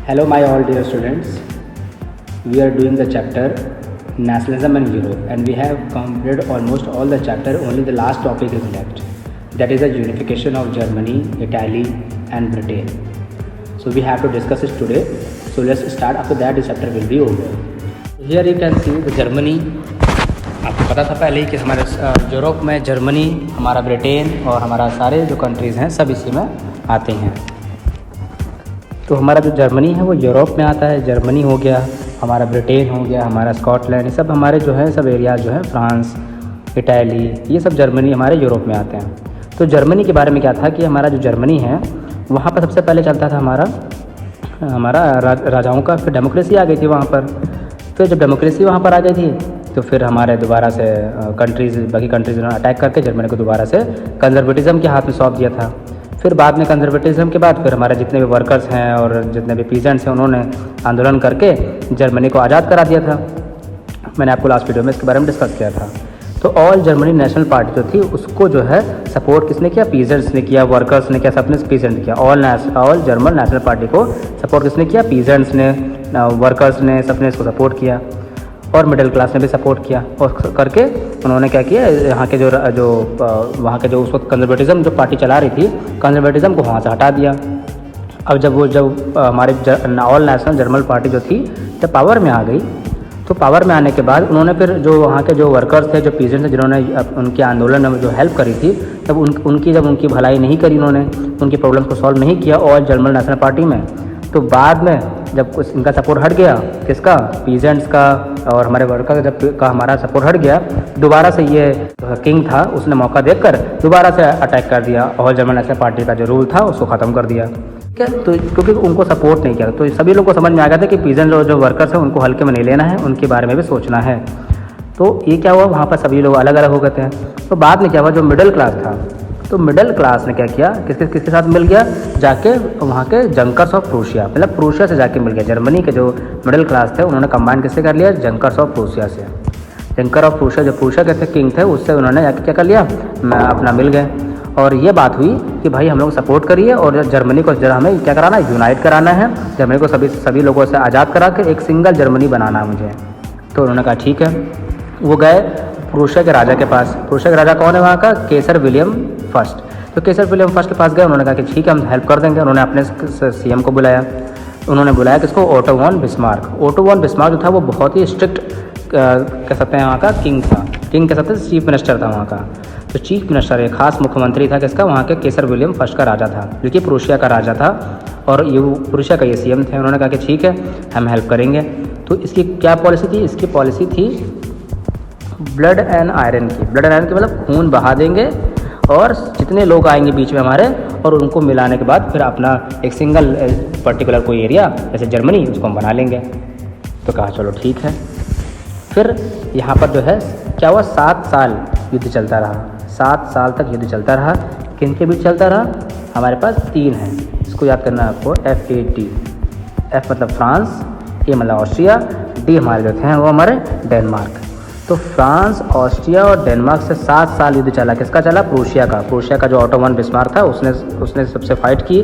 Hello, my all dear students. We are doing the chapter Nationalism and Europe, and we have completed almost all the chapter. Only the last topic is left. That is the unification of Germany, Italy, and Britain. So we have to discuss it today. So let's start. After that, the chapter will be over. Here you can see the Germany. आपको पता था पहले ही कि हमारे Europe में Germany, हमारा Britain और हमारा सारे जो कंट्रीज़ हैं सब इसी में आते हैं। तो हमारा जो जर्मनी है वो यूरोप में आता है। जर्मनी हो गया, हमारा ब्रिटेन हो गया, हमारा स्कॉटलैंड, ये सब हमारे जो है सब एरिया जो है फ्रांस, इटली, ये सब जर्मनी हमारे यूरोप में आते हैं। तो जर्मनी के बारे में क्या था कि हमारा जो जर्मनी है वहाँ पर सबसे पहले चलता था हमारा राजाओं का, फिर डेमोक्रेसी आ गई थी वहाँ पर। फिर जब डेमोक्रेसी वहाँ पर आ गई थी तो फिर हमारे दोबारा से बाकी कंट्रीज़ ने अटैक करके जर्मनी को दोबारा से कंजर्वेटिज़म के हाथ में सौंप दिया था। फिर बाद में कंजर्वेटिज़म के बाद फिर हमारे जितने भी वर्कर्स हैं और जितने भी पीजेंट्स हैं उन्होंने आंदोलन करके जर्मनी को आज़ाद करा दिया था। मैंने आपको लास्ट वीडियो में इसके बारे में डिस्कस किया था। तो ऑल जर्मनी नेशनल पार्टी जो थी उसको जो है सपोर्ट किसने किया? पीजेंट्स ने किया, वर्कर्स ने किया, सबने पीजेंट किया। ऑल जर्मन नेशनल पार्टी को सपोर्ट किसने किया? पीजेंट्स ने, वर्कर्स ने, सबने इसको सपोर्ट किया और मिडिल क्लास ने भी सपोर्ट किया। और करके उन्होंने क्या किया, यहाँ के वहाँ के जो उस वक्त कंजर्वेटिज़म जो पार्टी चला रही थी, कंजर्वेटिज़म को वहाँ से हटा दिया। अब जब हमारे ऑल नेशनल जर्मन पार्टी जो थी जब पावर में आ गई, तो पावर में आने के बाद उन्होंने फिर जो वहाँ के जो वर्कर्स थे, जो पीजेंट्स थे, जिन्होंने उनके आंदोलन में जो हेल्प करी थी, तब उनकी भलाई नहीं करी, उन्होंने उनकी प्रॉब्लम्स को सॉल्व नहीं किया ऑल जर्मन नेशनल पार्टी में। तो बाद में जब इनका सपोर्ट हट गया, किसका? पीजेंट्स का और हमारे वर्कर जब का हमारा सपोर्ट हट गया, दोबारा से ये किंग था उसने मौका देखकर दोबारा से अटैक कर दिया। ऑल जर्मन नेशनल पार्टी का जो रूल था उसको ख़त्म कर दिया। ठीक है, तो क्योंकि उनको सपोर्ट नहीं किया, तो सभी लोगों को समझ में आ गया था कि पीजेंट जो वर्कर्स हैं उनको हल्के में नहीं लेना है, उनके बारे में भी सोचना है। तो ये क्या हुआ, वहाँ पर सभी लोग अलग अलग हो गए थे। तो बाद में क्या हुआ, जो मिडिल क्लास था, तो मिडिल क्लास ने क्या किया, किसके साथ मिल गया? जाके वहाँ के जंकर्स ऑफ प्रूशिया, मतलब प्रूशिया से जाके मिल गया। जर्मनी के जो मिडिल क्लास थे उन्होंने कंबाइन किससे कर लिया? जंकर्स ऑफ प्रूशिया से। जंकर ऑफ प्रूशिया, जो प्रूशिया के थे किंग थे, उससे उन्होंने जाके क्या कर लिया, अपना मिल गए। और ये बात हुई कि भाई हम लोग सपोर्ट करिए और जर्मनी को हमें क्या कराना है? यूनाइट कराना है। जर्मनी को सभी लोगों से आज़ाद करा के एक सिंगल जर्मनी बनाना है मुझे। तो उन्होंने कहा ठीक है। वो गए प्रूशिया के राजा के पास। प्रूशिया के राजा कौन है वहाँ का? केसर विलियम फर्स्ट। तो केसर विलियम फर्स्ट के पास गए, उन्होंने कहा कि ठीक है हम हेल्प कर देंगे। उन्होंने अपने सीएम को बुलाया। उन्होंने बुलाया किसको? Otto von Bismarck. Otto von Bismarck जो था वो बहुत ही स्ट्रिक्ट कह सकते हैं वहाँ का किंग था। किंग कह सकते हैं, चीफ मिनिस्टर था वहाँ का। तो चीफ मिनिस्टर एक खास मुख्यमंत्री था किसका? वहाँ के केसर विलियम फर्स्ट का राजा था, जो कि प्रूशिया का राजा था और ये प्रूशिया का ये सीएम थे। उन्होंने कहा कि ठीक है हम हेल्प करेंगे। तो इसकी क्या पॉलिसी थी? इसकी पॉलिसी थी ब्लड एंड आयरन की। ब्लड एंड आयरन की मतलब खून बहा देंगे और जितने लोग आएंगे बीच में हमारे, और उनको मिलाने के बाद फिर अपना एक सिंगल पर्टिकुलर कोई एरिया जैसे जर्मनी उसको हम बना लेंगे। तो कहा चलो ठीक है। फिर यहाँ पर जो है क्या हुआ, 7 साल युद्ध चलता रहा। 7 साल तक युद्ध चलता रहा। किन के बीच चलता रहा? हमारे पास 3 हैं, इसको याद करना है आपको। FAT, F मतलब फ्रांस, A मतलब ऑस्ट्रिया, D हमारे जो थे वो हमारे डेनमार्क। तो फ्रांस, ऑस्ट्रिया और डेनमार्क से 7 साल युद्ध चला। किसका चला? प्रूशिया का। प्रूशिया का जो ओटो वॉन बिस्मार्क था उसने सबसे फाइट की,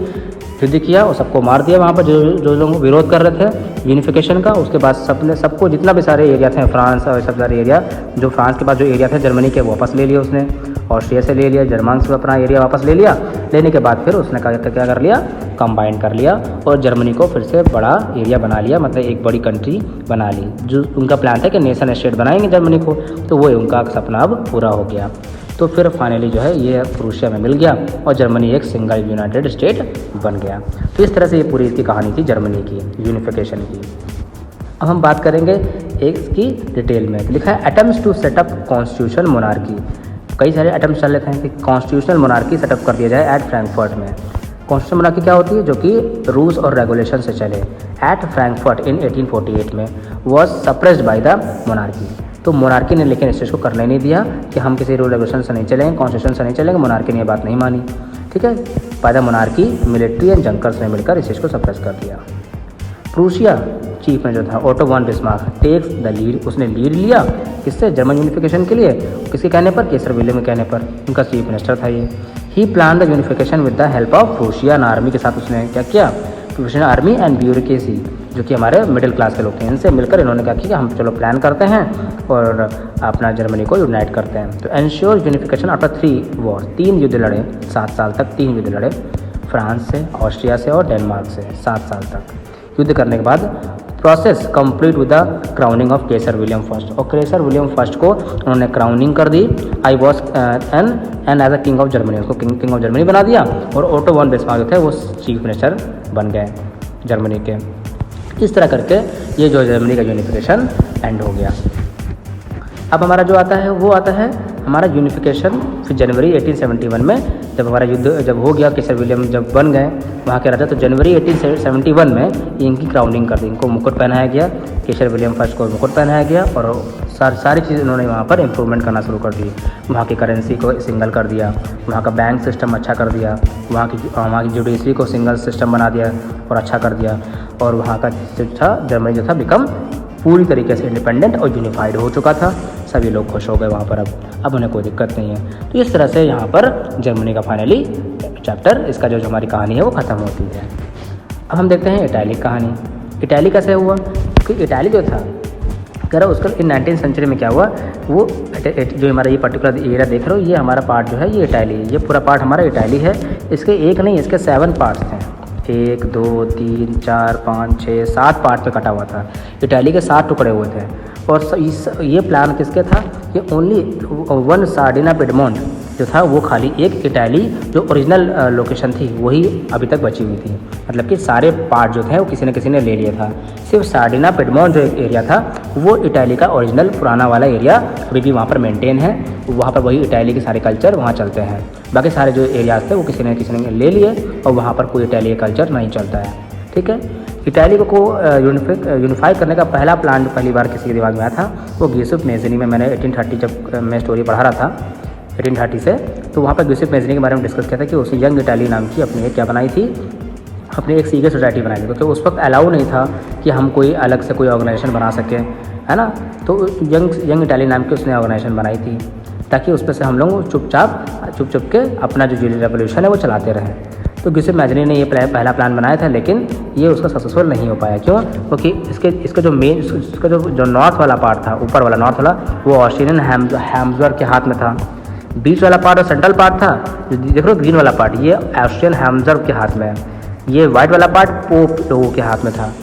युद्ध किया और सबको मार दिया वहाँ पर जो लोग विरोध कर रहे थे यूनिफिकेशन का। उसके बाद सबको जितना भी सारे एरिया थे फ्रांस और सब सारे एरिया, जो फ्रांस के बाद जो एरिया थे जर्मनी के, वापस ले लिए उसने। ऑस्ट्रिया से ले लिया, जर्मन से अपना एरिया वापस ले लिया। लेने के बाद फिर उसने क्या कर लिया, कंबाइन कर लिया और जर्मनी को फिर से बड़ा एरिया बना लिया, मतलब एक बड़ी कंट्री बना ली। जो उनका प्लान था कि नेशन स्टेट बनाएंगे जर्मनी को, तो वो उनका सपना अब पूरा हो गया। तो फिर फाइनली जो है ये प्रूशिया में मिल गया और जर्मनी एक सिंगल यूनाइटेड स्टेट बन गया। तो इस तरह से ये पूरी इसकी कहानी थी जर्मनी की यूनिफिकेशन की। अब हम बात करेंगे एक इसकी डिटेल में। लिखा है attempts to set up constitution monarchy. कई सारे अटेम्प्ट चल रहे थे कि कॉन्स्टिट्यूशनल मोनार्की सेटअप कर दिया जाए एट फ्रैंकफर्ट में। कॉन्स्टिट्यूशनल मोनार्की क्या होती है? जो कि रूल्स और रेगुलेशन से चले। एट फ्रैंकफर्ट इन 1848 में was suppressed by the monarchy. तो मोनार्की ने लेकिन इस चीज़ को करने नहीं दिया कि हम किसी रूल रेगुलेशन से नहीं चलेंगे, कॉन्स्टिट्यूशन से नहीं चलेंगे। मोनार्की ने ये बात नहीं मानी। ठीक है, by the monarchy military and junkers ने मिलकर इस चीज़ को सप्रेस कर दिया। प्रूशिया चीफ में जो था Otto von Bismarck takes the lead, उसने लीड लिया किससे? जर्मन यूनिफिकेशन के लिए। किसके कहने पर? केसर विलियम के कहने पर। उनका चीफ मिनिस्टर था ये। He plan the unification with the help of Prussian army के साथ उसने क्या किया? प्रोफेशनल आर्मी एंड ब्यूरोक्रेसी, जो कि हमारे मिडिल क्लास के लोग थे, इनसे मिलकर इन्होंने कहा कि हम चलो प्लान करते हैं और अपना जर्मनी को यूनाइट करते हैं। तो एंश्योर यूनिफिकेशन आफ्टर 3 वॉर, 3 युद्ध लड़े, 7 साल तक 3 युद्ध लड़े, फ्रांस से, ऑस्ट्रिया से और डेनमार्क से 7 साल तक युद्ध करने के बाद process complete with the crowning of Kaiser William first, और केसर विलियम फर्स्ट को उन्होंने क्राउनिंग कर दी। I was an as a king of Germany, उसको किंग ऑफ जर्मनी बना दिया, और ओटो वन बिस्मार्क जो थे वो चीफ मिनिस्टर बन गए जर्मनी के। इस तरह करके ये जो जर्मनी का यूनिफिकेशन एंड हो गया। अब हमारा जो आता है वो आता है हमारा यूनिफिकेशन फिर जनवरी 1871 में, जब हमारा युद्ध जब हो गया, केसर विलियम जब बन गए वहाँ के राजा, तो जनवरी 1871 में इनकी क्राउनिंग कर दी, इनको मुकुट पहनाया गया, केसर विलियम फर्स्ट को मुकुट पहनाया गया, और सारी चीज़ इन्होंने वहाँ पर इम्प्रूवमेंट करना शुरू कर दी। वहाँ की करेंसी को सिंगल कर दिया, वहाँ का बैंक सिस्टम अच्छा कर दिया, वहाँ की जुडिशरी को सिंगल सिस्टम बना दिया और अच्छा कर दिया, और वहाँ का जो था जर्मनी जो था बिकम पूरी तरीके से इंडिपेंडेंट और यूनिफाइड हो चुका था। सभी लोग खुश हो गए वहाँ पर, अब उन्हें कोई दिक्कत नहीं है। तो इस तरह से यहाँ पर जर्मनी का फाइनली चैप्टर, इसका जो हमारी कहानी है वो ख़त्म होती है। अब हम देखते हैं इटाली कहानी। इटाली कैसे हुआ? क्योंकि इटाली जो था कह रहा उसका इन 19th सेंचुरी में क्या हुआ, वो जो हमारा ये पर्टिकुलर एरिया देख रहे हो, ये हमारा पार्ट जो है ये इटाली, ये पूरा पार्ट हमारा इटाली है। इसके एक नहीं, इसके 7 पार्ट्स थे, 1 2 3 4 5 6 7 पार्ट पे कटा हुआ था। इटाली के 7 टुकड़े हुए थे, और ये प्लान किसके था? ये ओनली 1 सार्डिना पिडमोंट जो था वो खाली एक इटाली जो ओरिजिनल लोकेशन थी वही अभी तक बची हुई थी। मतलब कि सारे पार्ट जो थे वो किसी न किसी ने ले लिया था। सिर्फ सार्डिना पिडमोंट जो एक एरिया था वो इटाली का ओरिजिनल पुराना वाला एरिया अभी भी वहाँ पर मेंटेन है, वहाँ पर वही इटाली के सारे कल्चर वहाँ चलते हैं। बाकी सारे जो एरियाज थे वो किसी न किसी ने ले लिए और वहाँ पर कोई इटाली कल्चर नहीं चलता है। ठीक है, इटाली को यूनिफाई करने का पहला प्लान जो पहली बार किसी के दिमाग में आया था वो गियुसेppe मैज़नी में, मैंने 1830 जब मैं स्टोरी पढ़ा रहा था 1830 से, तो वहाँ पर गियुसेppe मैज़नी के बारे में डिस्कस किया था कि उसने यंग इटाली नाम की अपनी एक क्या बनाई थी, अपनी एक सीक्रेट सोसाइटी बनाई थी, क्योंकि उस वक्त अलाउ नहीं था कि हम कोई अलग से कोई ऑर्गेनाइजेशन बना सकें, है ना। तो यंग इटाली नाम की उसने ऑर्गेनाइजेशन बनाई थी ताकि उस पर से हम लोग चुप के अपना जो रेवोल्यूशन है वो चलाते रहें। तो गियुसेppe मैज़नी ने ये पहला प्लान बनाया था, लेकिन ये उसका सक्सेसफुल नहीं हो पाया। क्यों? क्योंकि इसका जो मेन, इसका जो नॉर्थ वाला पार्ट था, ऊपर वाला नॉर्थ वाला, वो ऑस्ट्रियन हैम्सबर्ग के हाथ में था। बीच वाला पार्ट और सेंट्रल पार्ट था, देख लो ग्रीन वाला पार्ट, ये ऑस्ट्रियन हैम्सबर्ग के हाथ में है। ये वाइट वाला पार्ट पोप लोगों के हाथ में था,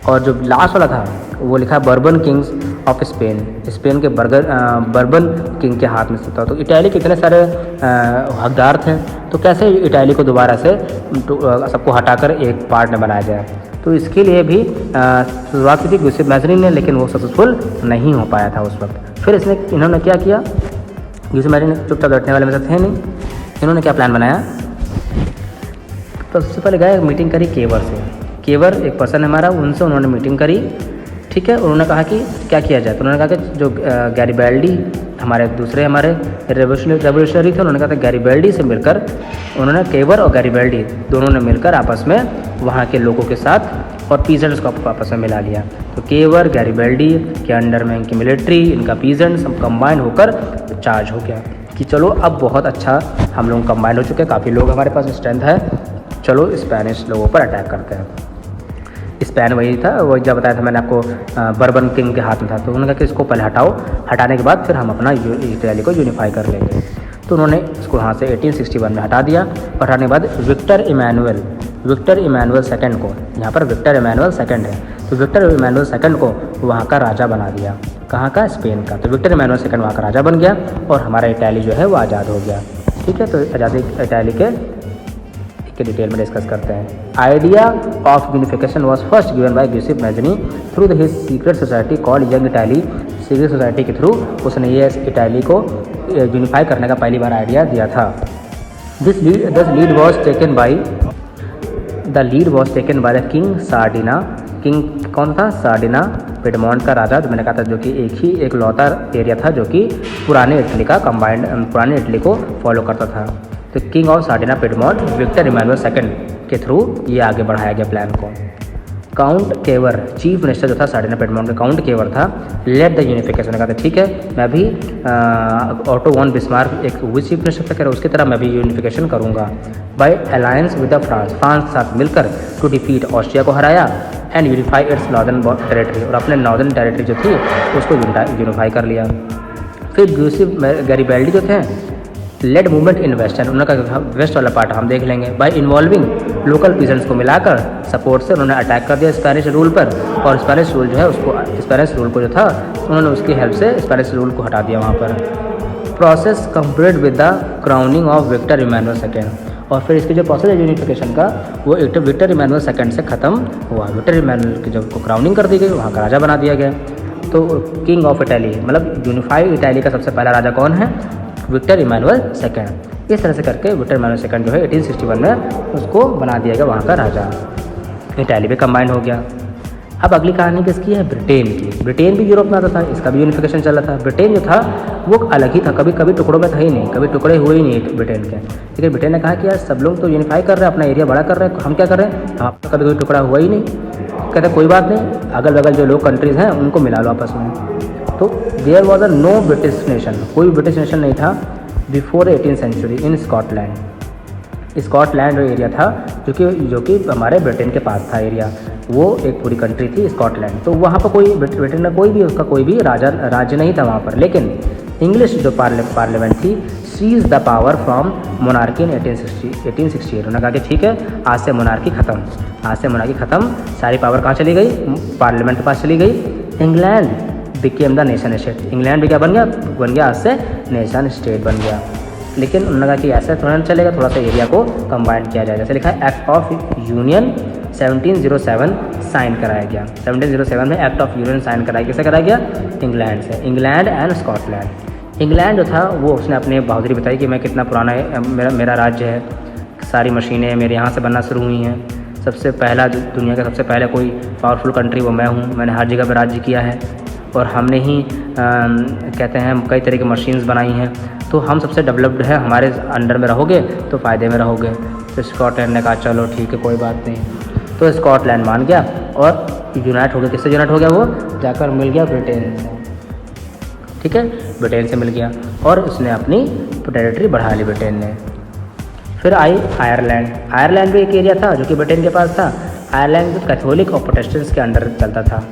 और जो लास्ट वाला था वो लिखा बर्बन किंग्स ऑफ स्पेन के बर्बन किंग के हाथ में से था। तो इटाली के इतने सारे हकदार थे, तो कैसे इटाली को दोबारा से सबको हटाकर एक पार्ट में बनाया जाए। तो इसके लिए भी शुरुआत की थी गियुसेppe मैज़नी ने, लेकिन वो सक्सेसफुल नहीं हो पाया था उस वक्त। फिर इन्होंने क्या किया, गियुसेppe मैज़नी चुपचाप बैठने वाले में से थे नहीं, इन्होंने क्या प्लान बनाया, तो सबसे पहले गए मीटिंग करी केवर से। केवर एक पर्सन है हमारा, उनसे उन्होंने मीटिंग करी। ठीक है, उन्होंने कहा कि क्या किया जाए। तो उन्होंने कहा कि जो गैरिबाल्डी हमारे रेवोल्यूशनरी थे, उन्होंने कहा था गैरिबाल्डी से मिलकर, उन्होंने केवर और गैरिबाल्डी दोनों ने मिलकर आपस में वहाँ के लोगों के साथ और पीजेंट्स को आपस में मिला लिया। तो केवर गैरिबाल्डी के अंडर में इनकी मिलिट्री, इनका पीजेंट सब कंबाइन होकर चार्ज हो गया कि चलो अब बहुत अच्छा हम लोग कंबाइन हो चुके हैं, काफ़ी लोग हमारे पास स्ट्रेंथ है, चलो स्पेनिश लोगों पर अटैक करते हैं। स्पेन वही था, वो जब बताया था मैंने आपको, बर्बन किंग के हाथ में था। तो उन्होंने कहा कि इसको पहले हटाओ, हटाने के बाद फिर हम अपना इटाली को यूनिफाई कर लेंगे। तो उन्होंने इसको वहाँ से 1861 में हटा दिया। और हटाने के बाद विक्टर इमैनुअल सेकंड को, यहाँ पर विक्टर इमैनुअल सेकंड है, तो विक्टर इमैनुअल सेकंड को वहाँ का राजा बना दिया। कहाँ का? स्पेन का। तो विक्टर इमैनुअल सेकंड वहाँ का राजा बन गया और हमारा इटाली जो है वो आज़ाद हो गया। ठीक है, तो आज़ादी इटाली के डिटेल में डिस्कस करते हैं। Idea of unification was first given by Giuseppe Mazzini through his secret society called young Italy. Secret society के थ्रू उसने ये इटाली को यूनिफाई करने का पहली बार आइडिया दिया था। The lead was taken by the king Sardinia. King कौन था? सार्डिना, पिडमोंट का राजा, जो मैंने कहा था, जो कि एक लौता एरिया था जो कि पुराने इटली को फॉलो करता था। तो king of Sardinia Piedmont Victor Emmanuel second के थ्रू ये आगे बढ़ाया गया प्लान को। काउंट केवर, चीफ मिनिस्टर जो था फर्डिनेंड पेडमोंट का, काउंट केवर था, लेट द यूनिफिकेशन, कहा था ठीक है मैं भी ऑटो वॉन बिस्मार्क एक वो चीफ मिनिस्टर था, कह रहा उसकी तरह मैं भी यूनिफिकेशन करूँगा। By alliance with the France, France के साथ मिलकर टू डिफीट ऑस्ट्रिया को हराया and unify its northern territory, और अपने नॉर्दर्न टेरिटरी जो थी उसको यूनिफाई कर लिया। फिर गिउसेप गैरिबाल्डी जो थे लेड मूवमेंट इन वेस्टर्न, उन्होंने कहा वेस्ट वाला पार्ट हम देख लेंगे। बाय इन्वॉल्विंग लोकल पीजेंट्स को मिलाकर सपोर्ट से उन्होंने अटैक कर दिया स्पेनिश रूल पर, और स्पेनिश रूल जो है उसको, स्पेनिश रूल को जो था उन्होंने उसकी हेल्प से स्पेनिश रूल को हटा दिया वहाँ पर। Process complete with the crowning of Victor Emmanuel second, और फिर इसकी जो प्रोसेस है यूनिफिकेशन का वो विक्टर इमैनुअल सेकेंड से ख़त्म हुआ। विक्टर इमैनुअल की जब क्राउनिंग कर दी गई वहाँ का राजा बना दिया गया। तो किंग ऑफ इटली मतलब यूनिफाइड इटली का सबसे पहला राजा कौन है? Victor Emmanuel second. इस तरह से करके विक्टर इमैनुअल सेकेंड जो है 1861 में उसको बना दिया गया वहाँ का राजा। इटली भी कंबाइंड हो गया। अब अगली कहानी किसकी है? ब्रिटेन की। ब्रिटेन भी यूरोप में आता था, इसका भी यूनिफिकेशन चल रहा था। ब्रिटेन जो था वो अलग ही था, कभी कभी टुकड़ों में था ही नहीं, कभी टुकड़े हुए ही नहीं ब्रिटेन के। लेकिन ब्रिटेन ने कहा कि यार सब लोग तो यूनिफाई कर रहे हैं, अपना एरिया बड़ा कर रहे हैं, हम क्या कर रहे हैं, आपका कभी कोई टुकड़ा हुआ ही नहीं। कहते कोई बात नहीं, अगल बगल जो लोग कंट्रीज़ हैं उनको मिला लो आपस में। तो there was a no British nation, कोई ब्रिटिश नेशन नहीं था before 18th century in Scotland. Scotland जो एरिया था जो कि हमारे ब्रिटेन के पास था एरिया, वो एक पूरी कंट्री थी स्कॉटलैंड। तो वहाँ पर कोई ब्रिटेन में कोई भी राज्य नहीं था वहाँ पर। लेकिन इंग्लिश जो पार्लियामेंट थी seize the power from monarchy in 1868। उन्होंने कहा कि ठीक है आज से मोनार्की ख़त्म, सारी पावर कहाँ चली गई? पार्लियामेंट के पास चली गई। England became the nation state, England भी क्या बन गया आज से नेशन स्टेट बन गया। लेकिन उन्होंने कहा कि ऐसा थोड़ा नहीं चलेगा, थोड़ा सा एरिया को कंबाइन किया जाए। जैसे लिखा है एक्ट ऑफ यूनियन 1707 साइन कराया गया। 1707 में एक्ट ऑफ यूनियन साइन कराया, किससे कराया गया? इंग्लैंड से। England and Scotland. इंग्लैंड जो था वो उसने अपनी बहादुरी बताई कि मैं कितना पुराना है, मेरा राज्य है, सारी मशीनें मेरे यहाँ से बनना शुरू हुई हैं, सबसे पहला दुनिया का सबसे पहले कोई पावरफुल कंट्री वो मैं हूँ, मैंने हर जगह पर राज्य किया है, और हमने ही कहते हैं कई तरह की मशीन्स बनाई हैं, तो हम सबसे डेवलप्ड है, हमारे अंडर में रहोगे तो फ़ायदे में रहोगे। तो स्कॉटलैंड ने कहा चलो ठीक है कोई बात नहीं। तो स्कॉटलैंड मान गया और यूनाइट हो गया। किससे यूनाइट हो गया? वो जाकर मिल गया ब्रिटेन से। ठीक है, ब्रिटेन से मिल गया और उसने अपनी टेरिटरी बढ़ा ली ब्रिटेन ने। फिर आई आयरलैंड। आयरलैंड भी एक एरिया था जो कि ब्रिटेन के पास था। आयरलैंड कैथोलिक और प्रोटेस्टेंट्स के अंडर चलता था।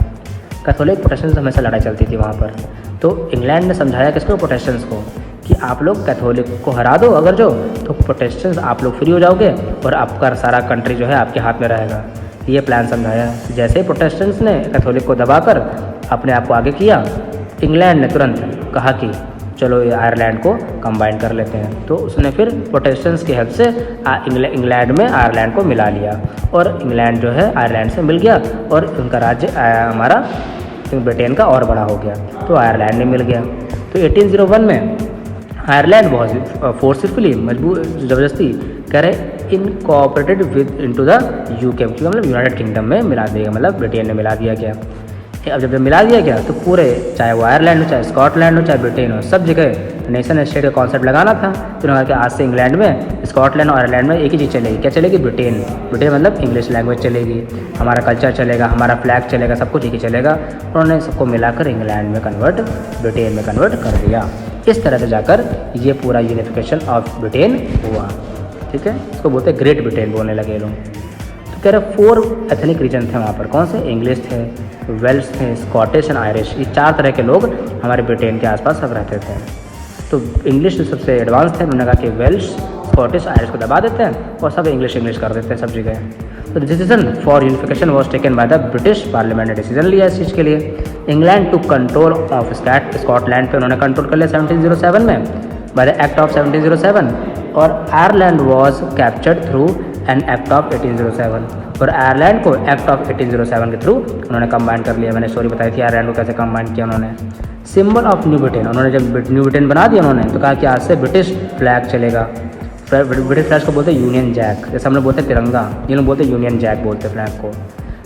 कैथोलिक प्रोटेस्टेंट्स हमेशा लड़ाई चलती थी वहाँ पर। तो इंग्लैंड ने समझाया किसको? प्रोटेस्टेंट्स को, कि आप लोग कैथोलिक को हरा दो अगर जो, तो प्रोटेस्टेंट्स आप लोग फ्री हो जाओगे और आपका सारा कंट्री जो है आपके हाथ में रहेगा। ये प्लान समझाया। जैसे ही प्रोटेस्टेंट्स ने कैथोलिक को दबाकर अपने आप को आगे किया, इंग्लैंड ने तुरंत कहा कि चलो ये आयरलैंड को कंबाइन कर लेते हैं। तो उसने फिर प्रोटेस्टेंट्स की हेल्प से इंग्लैंड में आयरलैंड को मिला लिया और इंग्लैंड जो है आयरलैंड से मिल गया और उनका राज्य हमारा ब्रिटेन का और बड़ा हो गया। तो आयरलैंड में मिल गया। तो 1801 में आयरलैंड बहुत फोर्सफुली ज़बरदस्ती कह रहे incorporated with into the UK, मतलब यूनाइटेड किंगडम में मिला दिया, मतलब ब्रिटेन ने मिला दिया गया। अब जब मिला दिया गया तो पूरे, चाहे वो आयरलैंड हो, चाहे स्कॉटलैंड हो, चाहे ब्रिटेन हो, सब जगह नेशन स्टेट का कॉन्सेप्ट लगाना था। तो उन्होंने कहा कि आज से इंग्लैंड में, स्कॉटलैंड और आयरलैंड में एक ही चीज़ चलेगी। क्या चलेगी? ब्रिटेन मतलब इंग्लिश लैंग्वेज चलेगी, हमारा कल्चर चलेगा, हमारा फ्लैग चलेगा, सब कुछ एक ही चलेगा। उन्होंने सबको मिलाकर इंग्लैंड में ब्रिटेन में कन्वर्ट कर दिया। इस तरह से जाकर ये पूरा यूनिफिकेशन ऑफ ब्रिटेन हुआ। ठीक है, इसको बोलते हैं ग्रेट ब्रिटेन बोलने लगे लोग। तो कह रहे 4 एथनिक रीजन थे वहाँ पर। कौन से? इंग्लिश थे, वेल्श थे, स्कॉटिश एंड आयरिश। ये 4 तरह के लोग हमारे ब्रिटेन के आसपास सब रहते थे। तो इंग्लिश जो सबसे एडवांस थे, उन्होंने कहा कि वेल्श, स्कॉटिश, आयरिश को दबा देते हैं और सब इंग्लिश कर देते हैं सब जगह। तो decision for unification was taken by the British parliament ने डिसीजन लिया इस चीज़ के लिए। England to control of Scotland पे उन्होंने कंट्रोल कर लिया 1707 में बाय द एक्ट ऑफ 1707, और Ireland was captured through an act of 1807, और आयरलैंड को एक्ट ऑफ 1807 के थ्रू उन्होंने कंबाइन कर लिया। मैंने स्टोरी बताई थी आयरलैंड को कैसे कंबाइन किया उन्होंने। सिंबल ऑफ न्यू ब्रिटेन, उन्होंने जब न्यू ब्रिटेन बना दिया उन्होंने, तो कहा कि आज से ब्रिटिश फ्लैग चलेगा। ब्रिटिश फ्लैग को बोलते हैं यूनियन जैक, जैसे हम लोग बोलते हैं तिरंगा, ये लोग बोलते हैं यूनियन जैक बोलते हैं फ्लैग को।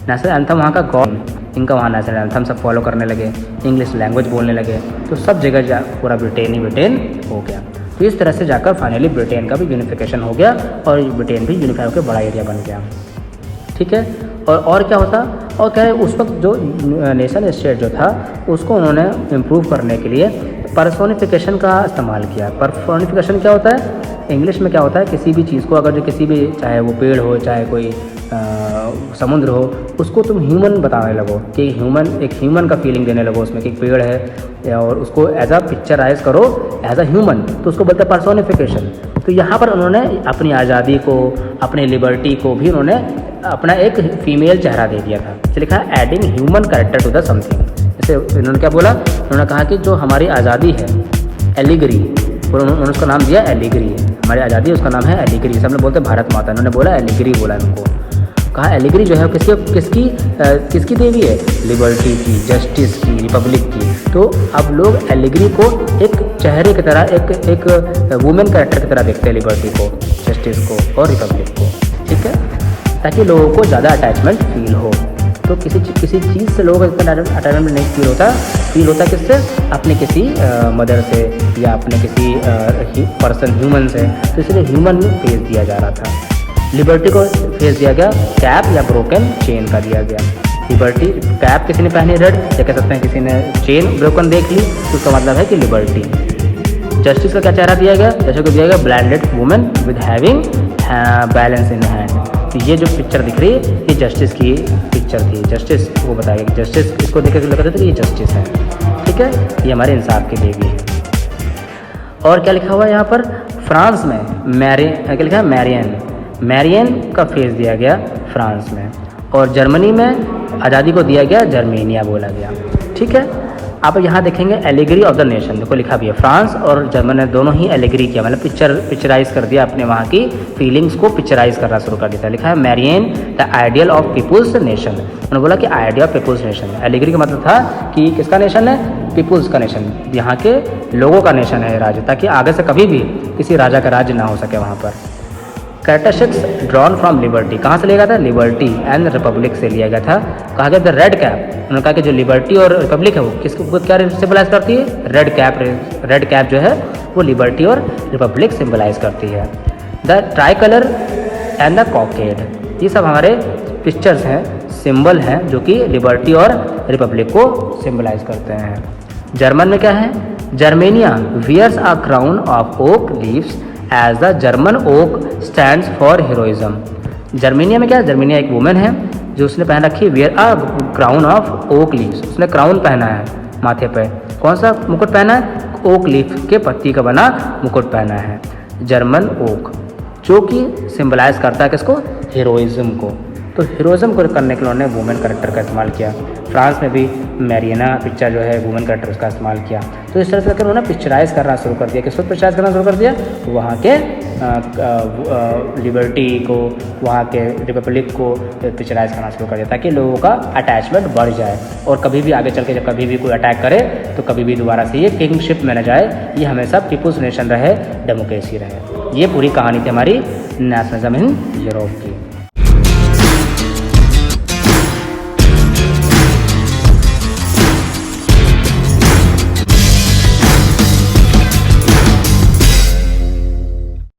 नेशनल एंथम वहाँ का गॉड, इनका वहाँ नेशनल एंथम सब फॉलो करने लगे, इंग्लिश लैंग्वेज बोलने लगे। तो सब जगह पूरा ब्रिटेन हो गया। तो इस तरह से जाकर फाइनली ब्रिटेन का भी यूनिफिकेशन हो गया और ब्रिटेन भी यूनिफाई होकर बड़ा एरिया बन गया। ठीक है, और क्या होता? और कह रहे उस वक्त जो नेशन स्टेट जो था उसको उन्होंने इम्प्रूव करने के लिए पर्सोनिफिकेशन का इस्तेमाल किया। पर्सोनिफिकेशन क्या होता है? इंग्लिश में क्या होता है, किसी भी चीज़ को अगर जो किसी भी, चाहे वो पेड़ हो, चाहे कोई समुद्र हो, उसको तुम ह्यूमन बताने लगो कि ह्यूमन, एक ह्यूमन का फीलिंग देने लगो उसमें कि एक पेड़ है, और उसको एज अ पिक्चराइज करो एज अ ह्यूमन, तो उसको बोलते हैं पर्सोनिफिकेशन। तो यहाँ पर उन्होंने अपनी आज़ादी को, अपनी लिबर्टी को भी उन्होंने अपना एक फीमेल चेहरा दे दिया था। तो लिखा है adding human character to the something. जैसे उन्होंने क्या बोला, उन्होंने कहा कि जो हमारी आज़ादी है, एलिगरी, उन्होंने उसका नाम दिया एलिगरी। हमारी आज़ादी उसका नाम है एलिगरी। जैसे हम लोग बोलते हैं भारत माता, उन्होंने बोला एलिगरी, बोला उनको। कहा एलिगरी जो है किसकी देवी है? लिबर्टी की, जस्टिस की, रिपब्लिक की। तो अब लोग एलिगरी को एक चेहरे की तरह, एक वुमेन कैरेक्टर की तरह देखते हैं, लिबर्टी को, जस्टिस को और रिपब्लिक को, ठीक है, ताकि लोगों को ज़्यादा अटैचमेंट फील हो। तो किसी चीज़ से लोगों को इतना अटैचमेंट नहीं फील होता किससे? अपने किसी मदर से या अपने किसी पर्सन ह्यूमन से। तो इसलिए ह्यूमन फेस दिया जा रहा था। लिबर्टी को फेस दिया गया कैप या ब्रोकन चेन का दिया गया। लिबर्टी कैप किसी ने पहनी रेड, या कह सकते हैं किसी ने चेन ब्रोकन देख ली, तो उसका मतलब है कि लिबर्टी। जस्टिस का क्या चेहरा दिया गया? जैसे को दिया गया blinded women with having balance in hand. तो ये जो पिक्चर दिख रही है ये जस्टिस की पिक्चर थी। जस्टिस वो बताया गया, जस्टिस इसको देख के लग रहा था कि ये जस्टिस है, ठीक है, ये हमारे इंसाफ की देवी है। और क्या लिखा हुआ है यहाँ पर? फ्रांस में क्या लिखा है? मैरियन का फेस दिया गया फ्रांस में, और जर्मनी में आज़ादी को दिया गया जर्मेनिया बोला गया, ठीक है। आप यहाँ देखेंगे एलिगरी ऑफ द नेशन, देखो लिखा भी है, फ्रांस और जर्मन ने दोनों ही एलिगरी किया, मतलब पिक्चराइज कर दिया, अपने वहाँ की फीलिंग्स को पिक्चराइज करना शुरू कर दिया। लिखा है Marianne the ideal of people's nation. उन्होंने बोला कि idea of people's nation. Allegory का मतलब था कि किसका नेशन है? पीपुल्स का नेशन, यहाँ के लोगों का नेशन है राज्य, ताकि आगे से कभी भी किसी राजा का राज्य ना हो सके वहाँ पर। कैरेक्टरिस्टिक्स ड्रॉन फ्रॉम लिबर्टी, कहाँ से लिया गया था? लिबर्टी एंड रिपब्लिक से लिया गया था। कहा गया द रेड कैप, उन्होंने कहा कि जो लिबर्टी और रिपब्लिक है वो किसको क्या सिंबलाइज करती है? रेड कैप जो है वो लिबर्टी और रिपब्लिक सिंबलाइज करती है। The tricolour and the cockade, ये सब हमारे पिक्चर्स हैं, सिंबल हैं, जो कि लिबर्टी और रिपब्लिक को सिंबलाइज करते हैं। जर्मन में क्या है? Germania wears a crown of oak leaves as the German oak stands for heroism. Germania में क्या है? जर्मेनिया एक वुमेन है जो उसने पहन रखी है wear a crown of oak leaves, उसने क्राउन पहना है माथे पे। कौन सा मुकुट पहना है? ओक लीफ के पत्ती का बना मुकुट पहना है, जर्मन ओक, जो कि सिंबलाइज करता है किसको? हीरोइज्म को। तो हीरोइज्म को करने के लिए उन्होंने वुमेन कैरेक्टर का इस्तेमाल किया। फ्रांस में भी मैरियना पिक्चर जो है वुमेन कैरेक्टर उसका इस्तेमाल किया। तो इस तरह से उन्होंने पिक्चराइज करना शुरू कर दिया। किसको पिक्चराइज करना शुरू कर दिया? वहाँ के लिबर्टी को, वहाँ के रिपब्लिक को पिक्चराइज करना शुरू कर दिया, ताकि लोगों का अटैचमेंट बढ़ जाए और कभी भी आगे चल के जब कभी भी कोई अटैक करे तो कभी भी दोबारा से ये किंगशिप में न जाए, ये हमेशा पीपुल्स नेशन रहे, डेमोक्रेसी रहे। ये पूरी कहानी थी हमारी नेशनलिज्म इन यूरोप की।